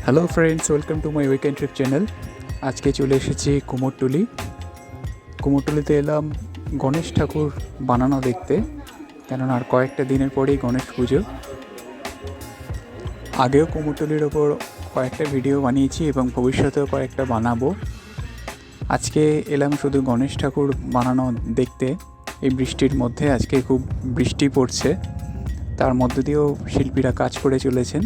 Hello friends, welcome to my weekend trip channel. আজকে চলে এসেছি কুমোরটুলিতে এলাম গণেশ ঠাকুর বানানো দেখতে, কেননা আর কয়েকটা দিনের পরেই গণেশ পুজো। আগেও কুমোরটুলির ওপর কয়েকটা ভিডিও বানিয়েছি এবং ভবিষ্যতেও কয়েকটা বানাবো। আজকে এলাম শুধু গণেশ ঠাকুর বানানো দেখতে। এই বৃষ্টির মধ্যে আজকে খুব বৃষ্টি পড়ছে, তার মধ্য দিয়েও শিল্পীরা কাজ করে চলেছেন।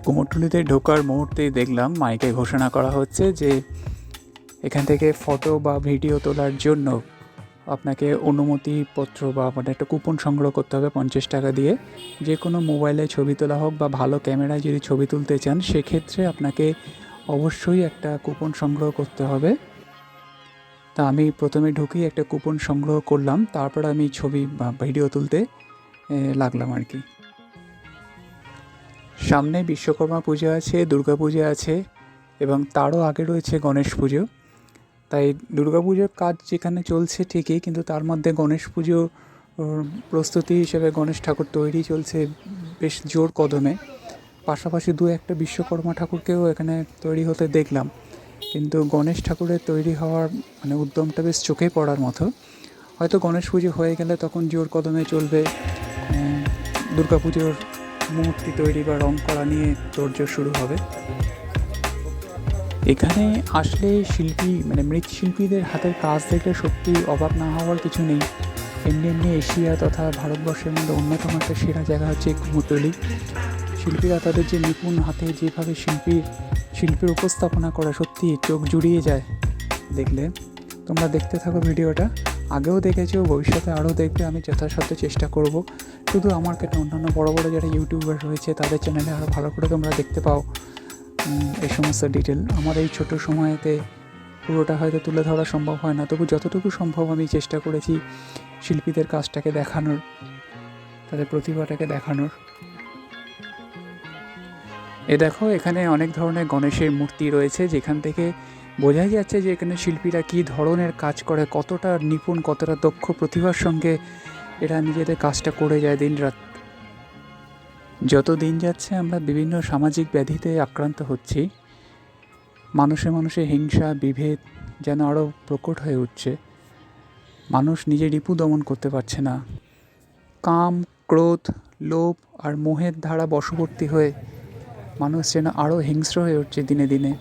কুমোরটুলিতে ঢোকার মুহূর্তেই দেখলাম মাইকে ঘোষণা করা হচ্ছে যে এখান থেকে ফটো বা ভিডিও তোলার জন্য আপনাকে অনুমতিপত্র বা একটা কুপন সংগ্রহ করতে হবে 50 টাকা দিয়ে। যে কোনো মোবাইলে ছবি তোলা হোক বা ভালো ক্যামেরায় যদি ছবি তুলতে চান, সেক্ষেত্রে আপনাকে অবশ্যই একটা কুপন সংগ্রহ করতে হবে। তা আমি প্রথমে ঢুকেই একটা কুপন সংগ্রহ করলাম, তারপর আমি ছবি বা ভিডিও তুলতে লাগলাম আর কি। সামনে বিশ্বকর্মা পুজো আছে, দুর্গা পুজো আছে এবং তারও আগে রয়েছে গণেশ পুজো। তাই দুর্গাপুজোর কাজ যেখানে চলছে ঠিকই, কিন্তু তার মধ্যে গণেশ পুজো প্রস্তুতি হিসেবে গণেশ ঠাকুর তৈরি চলছে বেশ জোর কদমে। পাশাপাশি দু একটা বিশ্বকর্মা ঠাকুরকেও এখানে তৈরি হতে দেখলাম, কিন্তু গণেশ ঠাকুরের তৈরি হওয়ার উদ্যমটা বেশ চোখে পড়ার মতো। হয়তো গণেশ পুজো হয়ে গেলে তখন জোর কদমে চলবে দুর্গাপুজোর মূর্তি তৈরি বা রং করা নিয়ে তোড়জোড় শুরু হবে। এখানে আসলে শিল্পী মৃৎশিল্পীদের হাতের কাজ দেখলে সত্যি অবাক না হওয়ার কিছু নেই। এমনি এশিয়া তথা ভারতবর্ষের মধ্যে অন্যতম একটা সেরা জায়গা হচ্ছে কুমোরটুলি। শিল্পীরা তাদের যে নিপুণ হাতে যেভাবে শিল্পের উপস্থাপনা করে, সত্যি চোখ জুড়িয়ে যায় দেখলে। তোমরা দেখতে থাকো ভিডিওটা, আগেও দেখেছো, ভবিষ্যতে আরও দেখবে। আমি যথাসাধ্য চেষ্টা করব শুধু আমার কেন, অন্যান্য বড় বড় যারা ইউটিউবার রয়েছে তাদের চ্যানেলে আরও ভালো করে তোমরা দেখতে পাও এই সমস্ত ডিটেল। আমার এই ছোটো সময়েতে পুরোটা হয়তো তুলে ধরা সম্ভব হয় না, তবু যতটুকু সম্ভব আমি চেষ্টা করেছি শিল্পীদের কাজটাকে দেখানোর, তাদের প্রতিভাটাকে দেখানোর। দেখো, এখানে অনেক ধরনের গণেশের মূর্তি রয়েছে, যেখান থেকে বোঝাই যাচ্ছে যে এখানে শিল্পীরা কী ধরনের কাজ করে, কতটা নিপুণ, কতটা দক্ষ প্রতিভার সঙ্গে এরা নিজেদের কাজটা করে যায় দিনরাত। যত দিন যাচ্ছে আমরা বিভিন্ন সামাজিক ব্যাধিতে আক্রান্ত হচ্ছি। মানুষে হিংসা বিভেদ যেন আরও প্রকট হয়ে উঠছে। মানুষ নিজের রিপু দমন করতে পারছে না। কাম, ক্রোধ, লোভ আর মোহের ধারা বশবর্তী হয়ে মানুষ যেন আরও হিংস্র হয়ে উঠছে দিনে দিনে।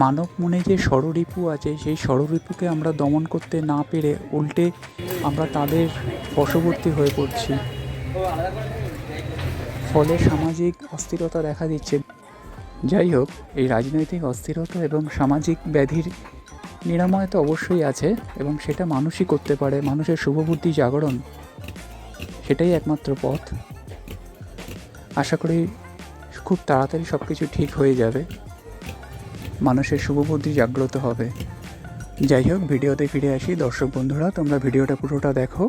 মানব মনে যে ষড়রিপু আছে, সেই ষড়রিপুকে আমরা দমন করতে না পেরে উল্টে আমরা তাদের বশবর্তী হয়ে পড়ছি। ফলে সামাজিক অস্থিরতা দেখা দিচ্ছে। যাই হোক, এই রাজনৈতিক অস্থিরতা এবং সামাজিক ব্যাধির নিরাময় তো অবশ্যই আছে, এবং সেটা মানুষই করতে পারে। মানুষের শুভবুদ্ধি জাগরণ, সেটাই একমাত্র পথ। আশা করি খুব তাড়াতাড়ি সব কিছু ঠিক হয়ে যাবে, মানুষের শুভবুদ্ধি জাগ্রত হবে। যাই হোক, ভিডিওতে ফিরে আসি। দর্শক বন্ধুরা, তোমরা ভিডিওটা পুরোটা দেখো,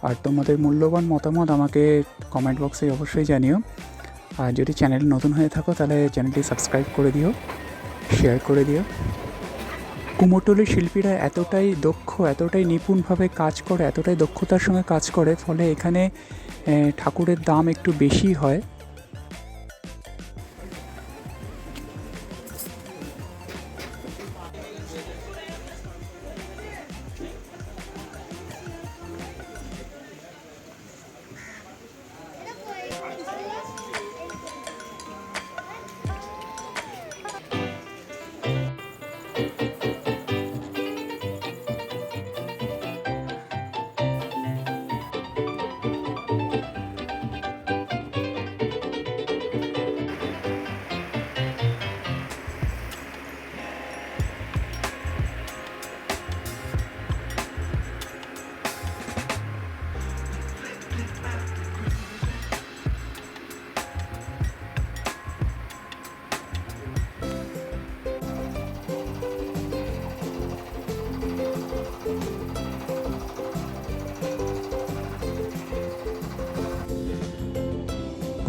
আর তোমাদের মূল্যবান মতামত আমাকে কমেন্ট বক্সে অবশ্যই জানিও। আর যদি চ্যানেল নতুন হয়ে থাকো তাহলে চ্যানেলটি সাবস্ক্রাইব করে দিও, শেয়ার করে দিও। কুমোরটুলির শিল্পীরা এতটাই দক্ষ, এতটাই নিপুণভাবে কাজ করে, এতটাই দক্ষতার সঙ্গে কাজ করে, ফলে এখানে ঠাকুরের দাম একটু বেশি হয়।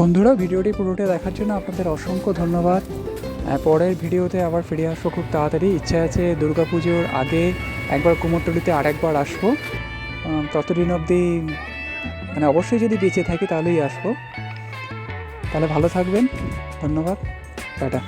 বন্ধুরা, ভিডিওটি পুরোটা দেখার জন্য আপনাদের অসংখ্য ধন্যবাদ। পরের ভিডিওতে আবার ফিরে আসবো খুব তাড়াতাড়ি। ইচ্ছা আছে দুর্গাপুজোর আগে একবার কুমোরটুলিতে আরেকবার আসবো। ততদিন অবধি অবশ্যই যদি বেঁচে থাকি তাহলেই আসবো। তাহলে ভালো থাকবেন। ধন্যবাদ। টাটা।